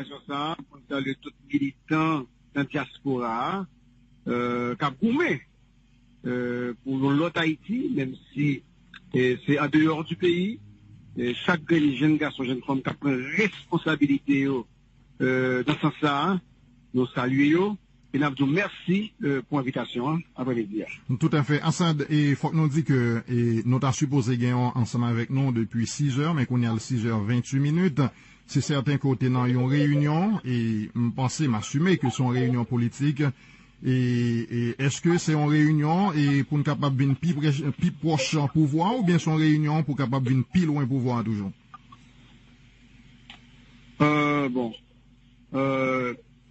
occasion ça pour saluer tout militant dans la diaspora cap goumé pour l'autre Haïti, même si c'est en dehors du pays. Chaque jeune garçon, jeune femme qui prend responsabilité dans ce sens-là, nous saluons et nous disons merci pour l'invitation après-midi. Tout à fait. Assad, il faut que nous disions que nous avons supposé gagner ensemble avec nous depuis 6 heures, mais qu'on est à 6h28. C'est certain côté dans une réunion et je pense m'assumer que c'est une réunion politique. Et est-ce que c'est une réunion et pour nous capable de venir plus proche en pouvoir ou bien c'est une réunion pour capable de venir plus loin pouvoir toujours? Bon. Nous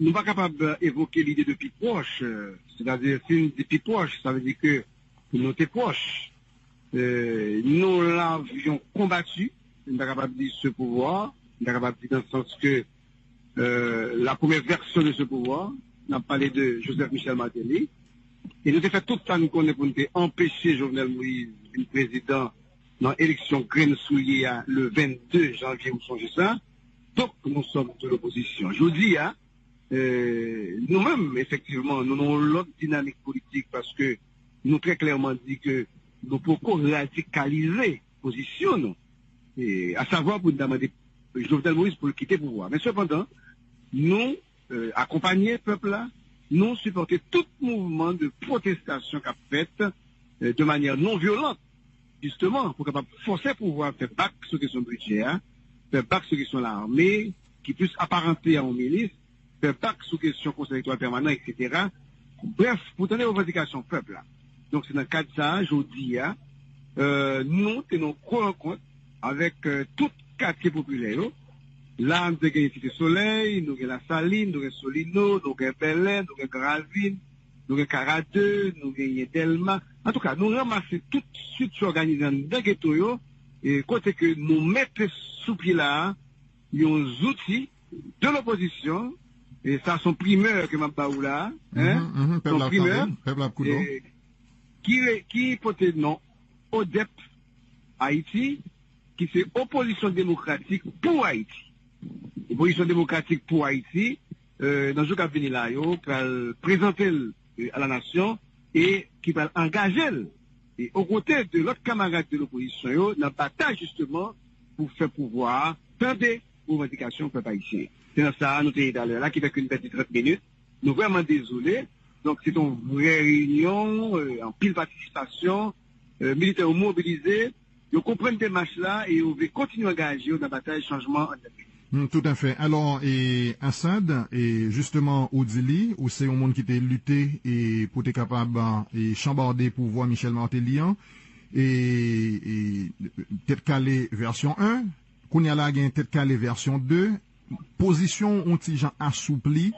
ne sommes pas capables d'évoquer l'idée de plus proche. C'est-à-dire, si nous disons plus proche, ça veut dire que nous sommes proches. Nous l'avions combattu. Nous ne sommes pas capables de dire ce pouvoir. Nous ne sommes pas capables de dire dans le sens que la première version de ce pouvoir, on a parlé de Joseph Michel Martelly. Et nous avons fait tout ça, nous connaissons pour nous empêcher Jovenel Moïse, le président, dans l'élection graine souillée le 22 janvier, vous songez ça. Donc, nous sommes de l'opposition. Je vous dis, nous-mêmes, effectivement, nous avons l'autre dynamique politique parce que nous très clairement dit que nous pouvons radicaliser position, nous. Et à savoir pour nous demander Jovenel Moïse pour quitter le pouvoir. Mais cependant, nous accompagner le peuple là, nous supporter tout mouvement de protestation qu'a fait de manière non violente, justement, pour capable forcer le pouvoir faire back sur question budget, faire back sur question l'armée, qui puisse apparenter à un ministre, faire back sur question conseil électoral permanent, etc. Bref, pour donner aux revendications peuple là. Donc c'est dans le cadre de ça, je dis, nous tenons rencontre avec tout quartier populaire. Là, nous avons Cité Soleil, nous avons La Saline, nous avons Solino, nous avons Belen, nous avons Gravine, nous avons Caradeux, nous avons Delma. En tout cas, nous ramassons tout de suite organisant dans ghetto et côté que nous mettons sous pied là, les outils de l'opposition, et ça sont primeurs que m'a baou là, sont primeurs, qui portent le nom ODEP Haïti, qui c'est opposition démocratique pour Haïti. Opposition démocratique pour Haïti, dans le jour qui venir là, pour présenter à la nation et qui va engager et aux côtés de l'autre camarade de l'opposition, dans la bataille justement pour faire pouvoir tendre aux revendications du peuple haïtien. C'est dans ça, nous sommes là qui fait qu'une petite 30 minutes. Nous sommes vraiment désolés. Donc c'est une vraie réunion, en pile participation, militaires mobilisés. Ils comprennent des marches là et ils veulent continuer à engager dans la bataille changement en tout à fait. Alors, et Assad, et justement, Odili, où c'est un monde qui était lutté et pour être capable et chambarder pour voir Michel Martelly, et tête calée version 1, qu'on y a là, tête calée version 2, position ont-ils assoupli,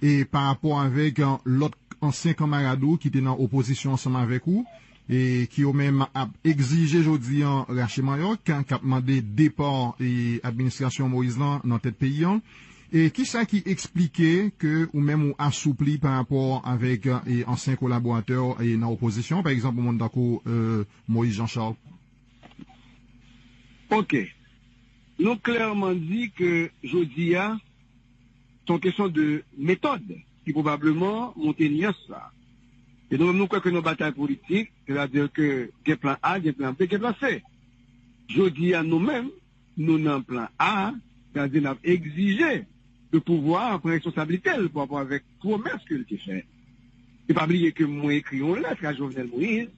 et par rapport avec l'autre ancien camarade qui était en opposition ensemble avec vous, et qui ont même exigé aujourd'hui en Rachid Mayoc, qui a demandé départ et administration Moïse dans notre pays. Et qui ça qui expliquait que, ou même ou assoupli par rapport avec anciens collaborateurs et dans l'opposition, par exemple, au Mondako, Moïse Jean-Charles? Ok. Nous clairement dit que jeudi c'est une question de méthode qui probablement montaigneuse ça. Et donc, nous croyons que nos batailles politiques, c'est-à-dire que il y a plan A, il y a plan B, il y a plan C. Je dis à nous-mêmes, nous avons plan A, c'est-à-dire nous avons exigé le pouvoir prendre responsabilité par rapport avec promesse qu'il a fait. Et pas oublier que moi écrit une lettre à Jovenel Moïse,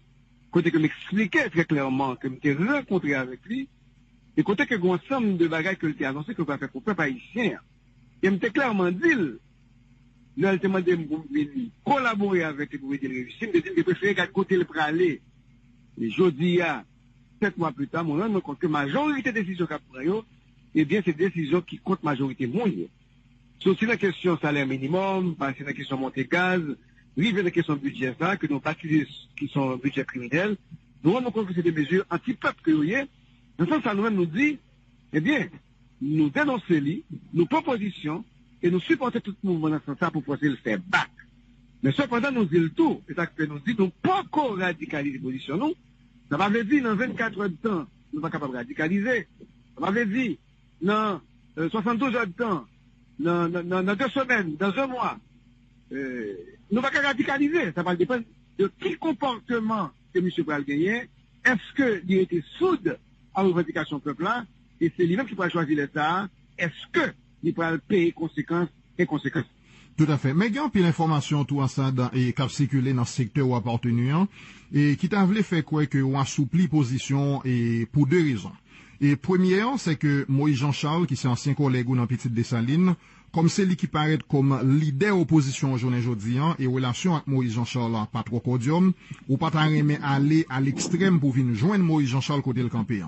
côté que m'expliquait très clairement que m'étais rencontré avec lui, et côté que un ensemble de bagages que l'était annoncé que va faire pour le peuple haïtien. Et m'était clairement dit, nous avons demandé de collaborer avec les pouvoirs de réussir, de dire que préférer qu'à côté le praler. Et je dis, 7 mois plus tard, je me rends compte que majorité des décisions qu'a pris, eh bien, c'est des décisions qui comptent majorité mondiale. Sauf si la question salaire minimum, passer la question montée gaz, arriver la question budget, ça, que nous baptisons qui sont budget criminel, nous rendons compte que c'est des mesures anti-peuple que vous voyez. Dans ce sens, ça nous-mêmes nous dit, eh bien, nous dénonçons, nous propositions, et nous supportons tout le mouvement dans ce sens pour pouvoir le faire back. Mais cependant, nous disons le tout, c'est ça que nous disons, nous pas encore radicaliser les positions, nous. Ça va dire, dans 24 heures de temps, nous ne sommes pas capables de radicaliser. Ça va dire, dans 72 heures de temps, dans 2 semaines, dans 1 mois, nous va radicaliser. Ça va dépendre de quel comportement que M. Pral gagner. Est-ce qu'il était soude à la revendication peuple là, et c'est lui-même qui pourra choisir l'État. Est-ce qu'il pourra payer conséquences et conséquences? Tout à fait. Mais il y a un peu d'informations tout ça et qui a circulé dans le secteur où appartenu et qui t'a voulu faire quoi que on assoupli position et pour 2 raisons. Et première, c'est que Moïse Jean-Charles, qui c'est ancien collègue ou dans Petite Dessalines, comme c'est lui qui paraît comme leader opposition aujourd'hui, et relation avec Moïse Jean-Charles pas trop cordium, ou pas tant aimer aller à l'extrême pour venir joindre Moïse Jean-Charles côté le campé,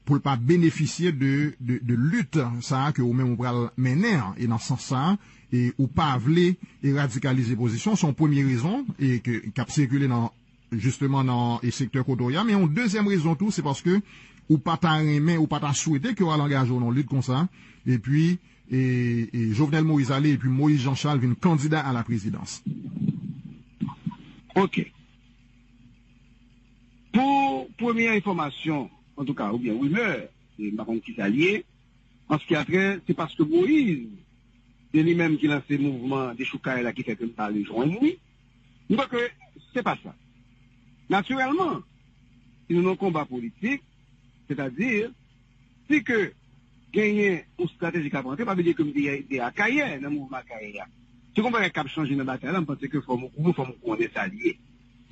pour pas bénéficier de lutte, ça, que ou même on va mener, et dans ce sens ça, et ou pas vouler et radicaliser position, son première raison, et qui a circulé justement dans le secteur Kodoya, mais une deuxième raison tout, c'est parce que, ou pas tant aimer, ou pas tant souhaiter qu'il y aura l'engagement dans lutte comme ça, et puis, et Jovenel Moïse allé, et puis Moïse Jean-Charles vient candidat à la présidence. Ok. Pour première information, en tout cas, ou bien rumeur, c'est Marron qui s'allié, en ce qui a trait, c'est parce que Moïse, c'est lui-même qui lance le mouvement des Choukaï là qui fait que nous parler joindre lui. Nous crois que c'est pas ça. Naturellement, si nous avons un combat politique, c'est-à-dire, si que gagner une stratégie à prendre, pas veut dire que nous sommes à Kaye, dans le mouvement Kaye. Si on va changer dans la bataille, on pense que faut qu'on est alliés.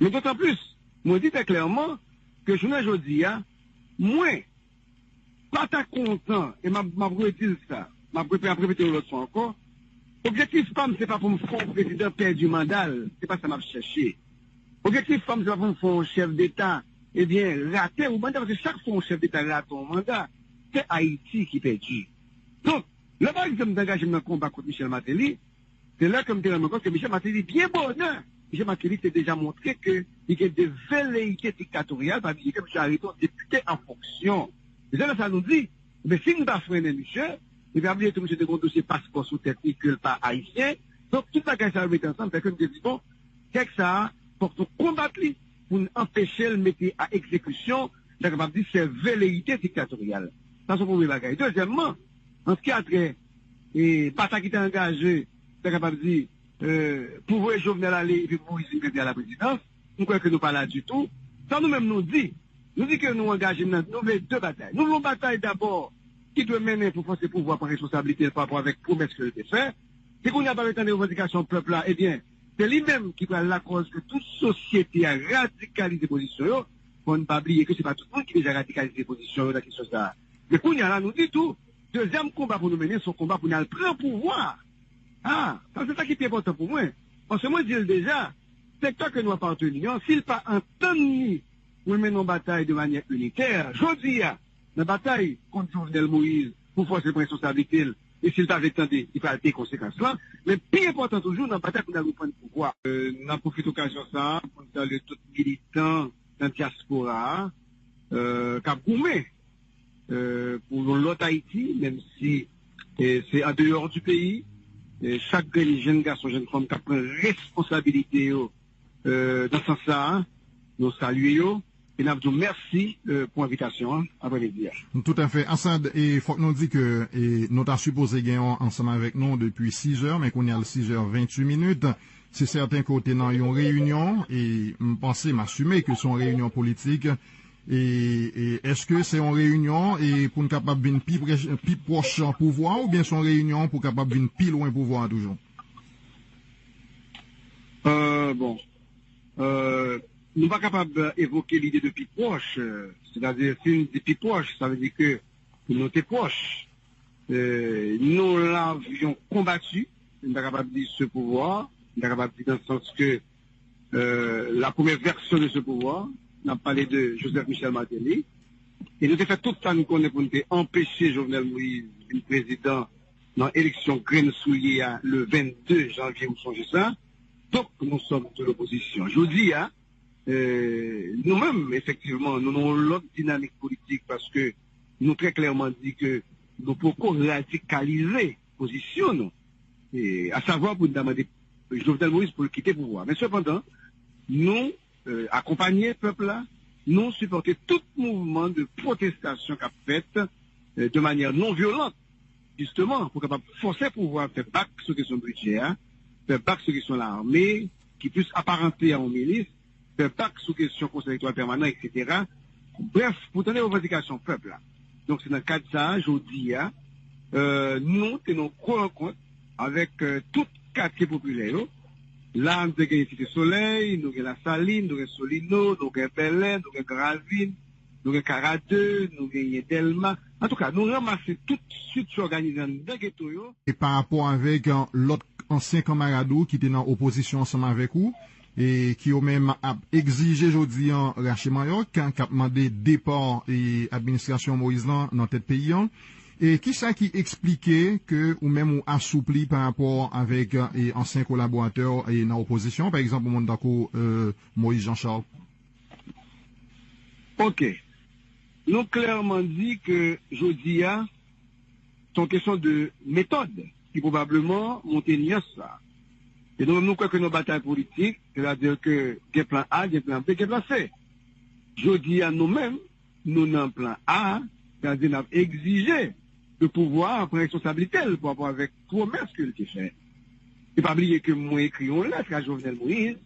Mais d'autant plus, moi dis très clairement que je ne dis pas, moi, pas ta content, et m'a dire ça, m'a répéter l'autre fois encore. Objectif femme, c'est pas pour me faire un président perdre du mandat, c'est pas ça m'a cherché. Objectif femme, c'est pas pour me faire un chef d'État, eh bien, rater au mandat, parce que chaque fois un chef d'État rate au mandat, c'est Haïti qui perdu. Donc, le par exemple d'engagement dans le combat contre Michel Martelly, c'est là comme tu me compte que Michel Martelly, bien bonheur, Michel Martelly s'est déjà montré qu'il y a des velléités dictatoriales, parce que M. Hariton, député en fonction. Et ça, ça nous dit, mais si nous ne freinons Michel, il va oublier que M. de dossier passeport sous technique que pas haïtien. Donc, tout ça, quand ça met ensemble, c'est que nous disons, bon, qu'est-ce que ça, pour nous combattre, pour empêcher le mettre à exécution, c'est capable de dire, c'est velléité dictatoriale. Ça, c'est le premier bagage. Deuxièmement, en ce qui a trait, et pas ça qui est engagé, c'est capable de dire, pour voir Jovenel aller et puis pour Moïse à la présidence, nous croyons que nous pas là du tout. Ça nous-mêmes nous dit que nous engageons dans nous 2 batailles. Nous voulons bataille d'abord qui doit mener pour forcer pouvoir par responsabilité par rapport avec promesse que le fait. C'est qu'on n'y a pas de revendication peuple là, eh bien, c'est lui-même qui prend la cause que toute société a radicalisé position, pour ne pas oublier que c'est pas tout le monde qui a déjà radicalisé position dans quelque chose là. Mais qu'on y a là, nous dit tout. Deuxième combat pour nous mener, c'est un combat pour nous prendre pouvoir. Ah, c'est ça qui est important pour moi. Parce que moi, je dis déjà, secteur que nous appartenons, s'il pas entendu nous mener une bataille de manière unitaire, je dis, la bataille contre Jovenel Moïse, pour forcer la responsabilité, et s'il pas entendu, il va des conséquences là. Mais plus important toujours, dans la bataille pour nous prendre pouvoir. Nous avons profité de l'occasion ça, pour saluer tous les militants dans la diaspora, qui ont goumé pour l'autre Haïti, même si c'est en dehors du pays. Et chaque jeune garçon, jeune femme qui a pris responsabilité dans ce sens-là, nous saluons et nous disons merci pour l'invitation après les dire. Tout à fait. Assad, il faut que nous disions que nous avons supposé gagner ensemble avec nous depuis 6 heures, mais qu'on est à 6h28. C'est certain qu'on est dans une réunion et je pense m'assumer que c'est une réunion politique. Et est-ce que c'est une réunion et pour nous capable de plus proche en pouvoir ou bien c'est une réunion pour capable de plus loin pouvoir toujours? Bon. Nous ne sommes pas capables d'évoquer l'idée de plus proche. C'est-à-dire, si nous dit plus proche, ça veut dire que nous sommes proches. Nous l'avions combattu. Nous sommes capables de dire ce pouvoir. Nous sommes capables de dire dans le sens que la première version de ce pouvoir, on a parlé de Joseph Michel Martelly. Et nous avons fait tout ça, nous connaissons pour nous empêcher Jovenel Moïse, le président, dans l'élection graine souillée le 22 janvier, vous songez ça. Donc, nous sommes de l'opposition. Je vous dis, nous-mêmes, effectivement, nous avons l'autre dynamique politique parce que nous très clairement dit que nous pouvons radicaliser position, nous. Et à savoir pour nous demander Jovenel Moïse pour quitter le pouvoir. Mais cependant, nous, accompagner le peuple là, nous supporter tout mouvement de protestation qu'a fait de manière non violente justement, pour capable forcer le pouvoir faire bac sur question budget, hein, faire bac sur question l'armée, qui puisse apparenter à un ministre, faire bac sur question conseil électoral permanent, etc. Bref, pour donner aux revendications peuple là. Donc c'est dans le cadre de ça, je dis, hein, nous tenons rencontre avec tout quartier populaire. Là, nous avons Cité Soleil, nous avons La Saline, nous avons Solino, nous avons Belen, nous avons Gravine, nous avons Caradeux, nous avons Delma. En tout cas, nous ramassons tout de suite organisé dans le ghetto. Et par rapport avec l'autre ancien camarade qui était dans l'opposition ensemble avec vous, et qui ont même exigé aujourd'hui en Raché Mayoc, qui a demandé départ et administration Moïse dans tête pays. Et qui ça qui expliquait que ou même ou assoupli par rapport avec anciens collaborateurs et dans l'opposition, par exemple, au monde d'accord Moïse Jean-Charles? Ok. Nous clairement dit que jeudi a son question de méthode qui probablement montaigneuse ça. Et donc nous croyons que nos batailles politiques, c'est-à-dire que des plans A, des plans B, des plans C. Jeudi à nous-mêmes, nous n'avons plan A, c'est-à-dire nous avons exigé le pouvoir prendre responsabilité par rapport avec promesse qu'il a fait. Et pas oublier que moi écrit une lettre à Jovenel Moïse,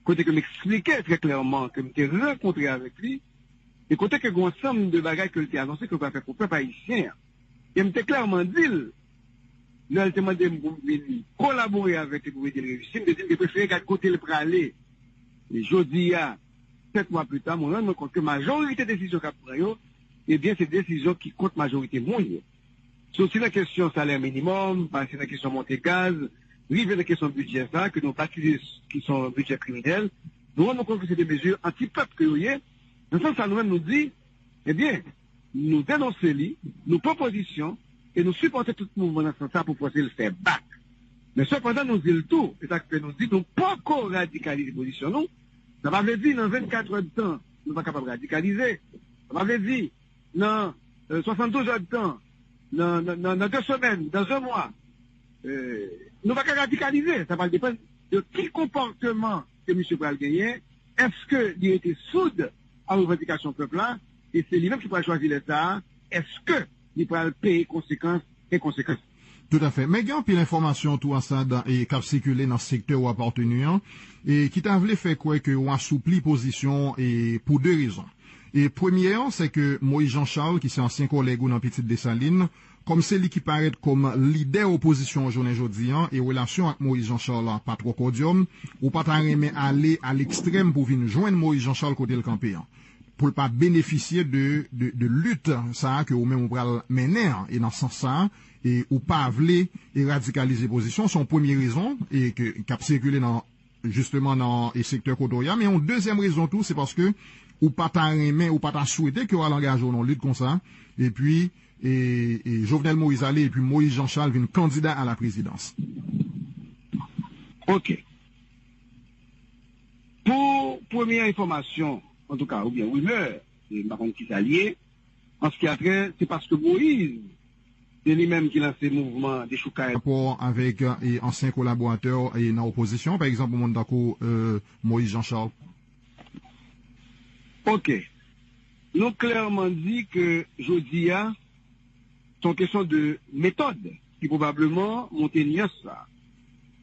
côté que m'expliquait très clairement que m'étais rencontré avec lui, et côté que un ensemble de bagages que l'était annoncé que va faire pour le peuple haïtien. Et m'était clairement dit, nous avons demandé de collaborer avec les pouvoirs de réussir, de dire que préférer qu'à côté le praler. Et jeudi, 7 mois plus tard, je me rends compte que la majorité des décisions qu'a pris, eh bien, c'est des décisions qui comptent majorité moyenne. C'est aussi la question salaire minimum, c'est la question montée gaz, rive la question budget ça, que nous bâtissons qui sont budget criminel. Nous rendons compte que c'est des mesures anti-peuple que vous voyez. Dans ce sens, ça nous-mêmes nous dit, eh bien, nous dénonçons nous propositions, et nous supportons tout le mouvement dans ce sens pour pouvoir le faire back. Mais cependant, nous disons le tout, et ça que nous dit, nous pas encore radicaliser les positions, nous. Ça m'avait dit, dans 24 heures de temps, nous ne sommes pas capables de radicaliser. Ça m'avait dit, dans 72 heures de temps, dans 2 semaines, dans 1 mois, nous ne pas radicaliser. Ça va dépendre de quel comportement que M. Pral gagner. Est-ce qu'il était soude à la revendication peuple-là, et c'est lui-même qui pourra choisir l'État, est-ce qu'il pourra payer conséquences et conséquences? Tout à fait. Mais il y a puis l'information tout ça et qui a circulé dans le secteur où appartenu, et qui t'a voulu faire quoi que on assoupli position et pour 2 raisons. Et première, c'est que Moïse Jean-Charles, qui est ancien collègue ou dans Petite Dessalines, comme c'est lui qui paraît comme leader opposition aujourd'hui, et relation avec Moïse Jean-Charles, pas trop cordium, ou pas t'arriver aller à l'extrême pour venir joindre Moïse Jean-Charles côté le campé, pour ne pas bénéficier de lutte, ça, que ou même on va mener, et dans ce sens ça, et ou pas vouloir et radicaliser position, son première raison, et que, qui a circulé justement dans les secteurs côtoyants, mais en deuxième raison tout, c'est parce que, ou pas t'arriver, ou pas t'as souhaité qu'il y aura l'engagement dans lutte comme ça, et puis, et Jovenel Moïse allé, et puis Moïse Jean-Charles vient candidat à la présidence. Ok. Pour première information, en tout cas, ou bien rumeur, c'est ma qui s'allié, en ce qui a trait, c'est parce que Moïse, c'est lui-même qui lance le mouvement des choucailles. Rapport avec anciens collaborateurs et dans l'opposition, par exemple, au monde d'accord, Moïse Jean-Charles. Ok. Nous clairement dit que jeudi a son question de méthode qui probablement montaigneuse ça.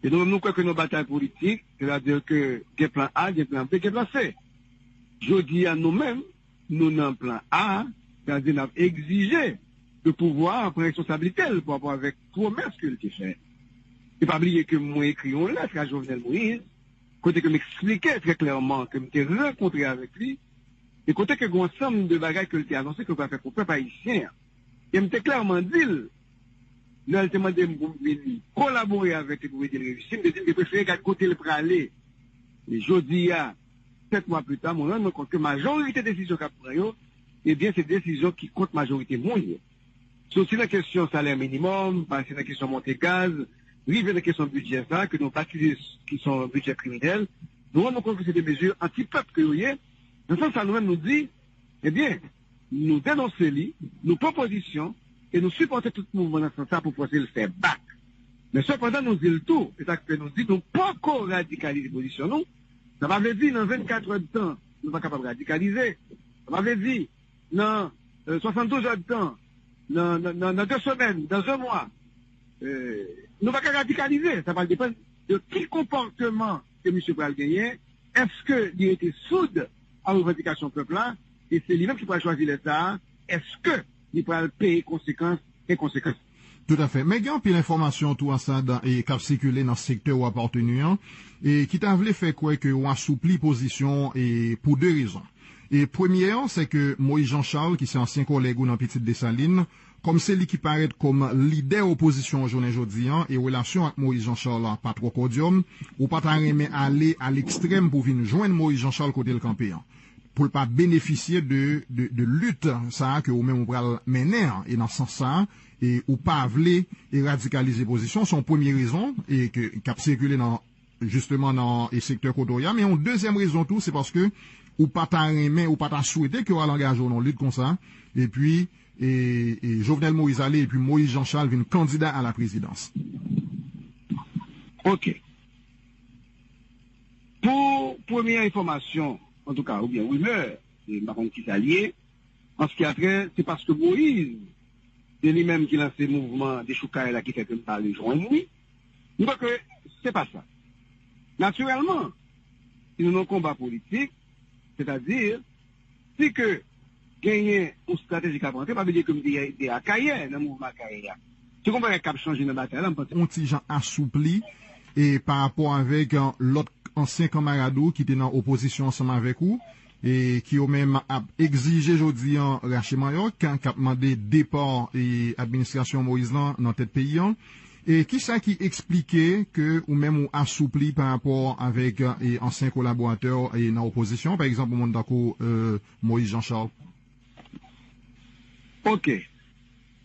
Et donc nous croyons que nos batailles politiques, c'est-à-dire que des plans A, des plans B, des plans C. Jeudi à nous-mêmes, nous n'avons plan A, c'est-à-dire nous avons exigé le pouvoir prendre responsabilité par rapport avec promesse qu'il a fait. Et pas oublier que moi écrit une lettre à Jovenel Moïse, côté que m'expliquait très clairement que m'étais rencontré avec lui, et côté que un ensemble de bagages que l'était annoncé que va faire pour le peuple haïtien. Et m'était clairement dit, nous avons demandé de collaborer avec les pouvoirs de réussir, de dire que préférer qu'à côté le praler. Et jeudi, 7 mois plus tard, je me rends compte que la majorité des décisions qu'a pris, eh bien, c'est des décisions qui comptent majorité moyenne. C'est aussi la question salaire minimum, c'est la question montée gaz, rive la question budget ça, que nous bâtissons qui sont budget criminel. Nous rendons compte que c'est des mesures anti-peuple que vous voyez. Dans ce sens, ça nous-mêmes nous dit, eh bien, nous dénonçons nous propositions, et nous supportons tout le mouvement dans ce sens pour pouvoir le faire back. Mais cependant, nous disons le tout, et ça que nous dit, nous pas encore radicaliser les positions, nous. Ça m'avait dit, dans 24 heures de temps, nous ne sommes pas capables de radicaliser. Ça m'avait dit, dans 72 heures de temps, dans 2 semaines, dans 1 mois, nous va radicaliser. Ça va dépendre de quel comportement que M. Pral gagner. Est-ce qu'il était soude à la revendication peuple-là, et c'est lui-même qui pourra choisir l'État, est-ce qu'il pourra payer conséquences et conséquences? Tout à fait. Mais il y a puis l'information tout ça et qui a circulé dans le secteur où appartenu et qui t'a voulu faire quoi que on assoupli position et pour 2 raisons. Et première, c'est que Moïse Jean-Charles, qui c'est ancien collègue ou dans Petite Dessalines, comme c'est lui qui paraît comme leader opposition aujourd'hui et relation avec Moïse Jean-Charles pas trop cordium, ou pas aller à l'extrême pour venir joindre Moïse Jean-Charles côté le campé. Pour ne pas bénéficier de lutte, ça, que ou même on va mener, et dans ce sens ça, et ou pas vouloir et radicaliser position, son première raison, et que, qui a circulé justement dans les secteurs côtoyants, mais en deuxième raison tout, c'est parce que, ou pas t'aimer, ou pas t'as souhaité qu'il y aura l'engagement dans lutte comme ça, et puis, et Jovenel Moïse allé, et puis Moïse Jean-Charles vient candidat à la présidence. Ok. Pour première information, en tout cas, ou bien rumeur, c'est Maron qui s'allié, en ce qui a trait, c'est parce que Moïse, c'est lui-même qui lance le mouvement des Choukaï là qui fait que nous parler joint lui. Donc, c'est pas ça. Naturellement, si nous avons un combat politique, c'est-à-dire, si que gagner une stratégie à prendre, pas veut dire que nous sommes à Kaye, dans le mouvement Kaye. Tu comprends qu'il a changé dans la bataille, là, on petit gens assoupli, et par rapport avec l'autre ancien camarade qui était en opposition ensemble avec vous, et qui ont même exigé aujourd'hui en Rachel Mayoc, qui a demandé départ et administration Moïse dans tête pays. Et qui ça qui expliquait que ou même ou assoupli par rapport avec anciens collaborateurs et dans l'opposition, par exemple, au monde d'accord Moïse Jean-Charles? Ok.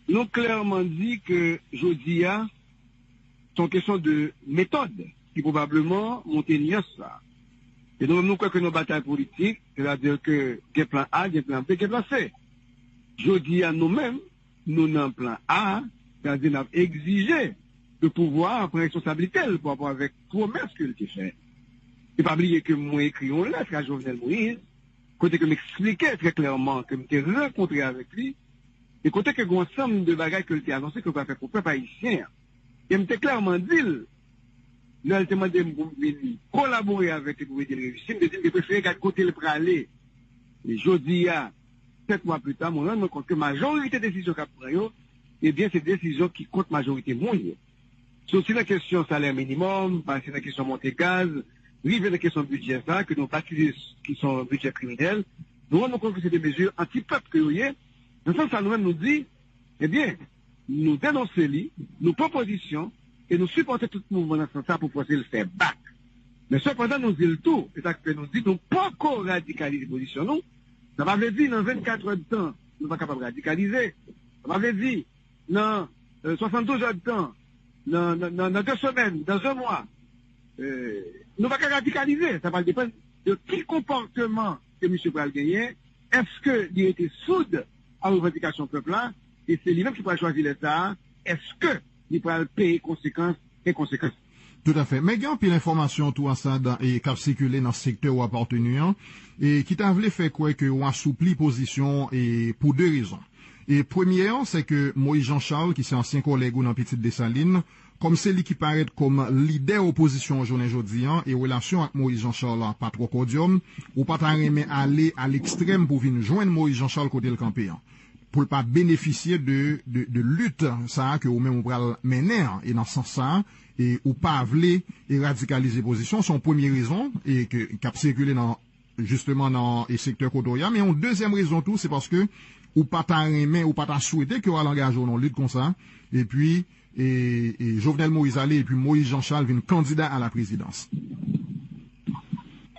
Nous clairement dit que Jodia, c'est une question de méthode qui probablement montaigneuse ça. Et donc nous croyons que nos batailles politiques, c'est-à-dire que il y a plan A, il y a plan B, il y a plan C. Jodia nous-mêmes, nous avons plan A, c'est-à-dire nous avons exigé le pouvoir prendre responsabilité pour rapport avec promesse qu'il a fait. Et pas oublier que moi écrit une lettre à Jovenel Moïse, côté que m'expliquait très clairement que m'étais rencontré avec lui, et côté que un ensemble de bagages que a annoncé que va faire pour le peuple haïtien. Et m'était clairement dit, nous avons demandé de collaborer avec le gouvernement de réussir, de dire que préférer qu'à côté le praler. Et je dis, 7 mois plus tard, je me rends compte que la majorité des décisions qu'a pris, eh bien, c'est des décisions qui comptent majorité mondiale. C'est aussi la question salaire minimum, c'est la question montée gaz, rive la question budget, ça, que nous baptisons qui sont budget criminel. Nous rendons compte que c'est des mesures anti-peuple que vous voyez. Dans ce sens, ça nous-mêmes nous dit, eh bien, nous dénonçons nous propositions, et nous supportons tout le mouvement dans ce sens pour pouvoir le faire back. Mais cependant, nous disons le tout, c'est ça que nous dit, nous pas encore radicaliser les positions, nous. Ça va veut dire, dans 24 heures de temps, nous ne sommes pas capables de radicaliser. Ça va veut dire, dans 72 heures de temps, dans 2 semaines, dans 1 mois, nous va radicaliser. Ça va dépendre de quel comportement que M. Pral gagner. Est-ce qu'il était soude à la revendication peuple-là, et c'est lui-même qui pourra choisir l'État, est-ce qu'il pourra payer conséquences et conséquences? Tout à fait. Mais il y a puis l'information tout ça et qui a circulé dans le secteur où appartenu et qui t'a voulu faire quoi que on assoupli position et pour 2 raisons. Et première, c'est que Moïse Jean-Charles, qui c'est ancien collègue ou dans Petite Dessalines, comme c'est lui qui paraît comme leader opposition aujourd'hui et relation avec Moïse Jean-Charles pas trop cordium, ou pas aller à l'extrême pour venir joindre Moïse Jean-Charles côté le campé. Pour ne pas bénéficier de lutte, ça, que ou même on va mener, et dans ce sens ça, et ou pas vouloir et radicaliser position, son première raison, et qui a circulé justement dans les secteurs côtoyants, mais en deuxième raison tout, c'est parce que ou pas t'aimer, ou pas t'as souhaité qu'il y aura l'engagement dans lutte comme ça, et puis, et Jovenel Moïse allé, et puis Moïse Jean-Charles vient candidat à la présidence.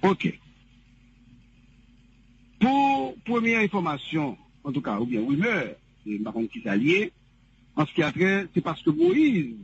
Ok. Pour première information, en tout cas, ou bien rumeur, c'est Maron qui s'allié, en ce qui a trait, c'est parce que Moïse,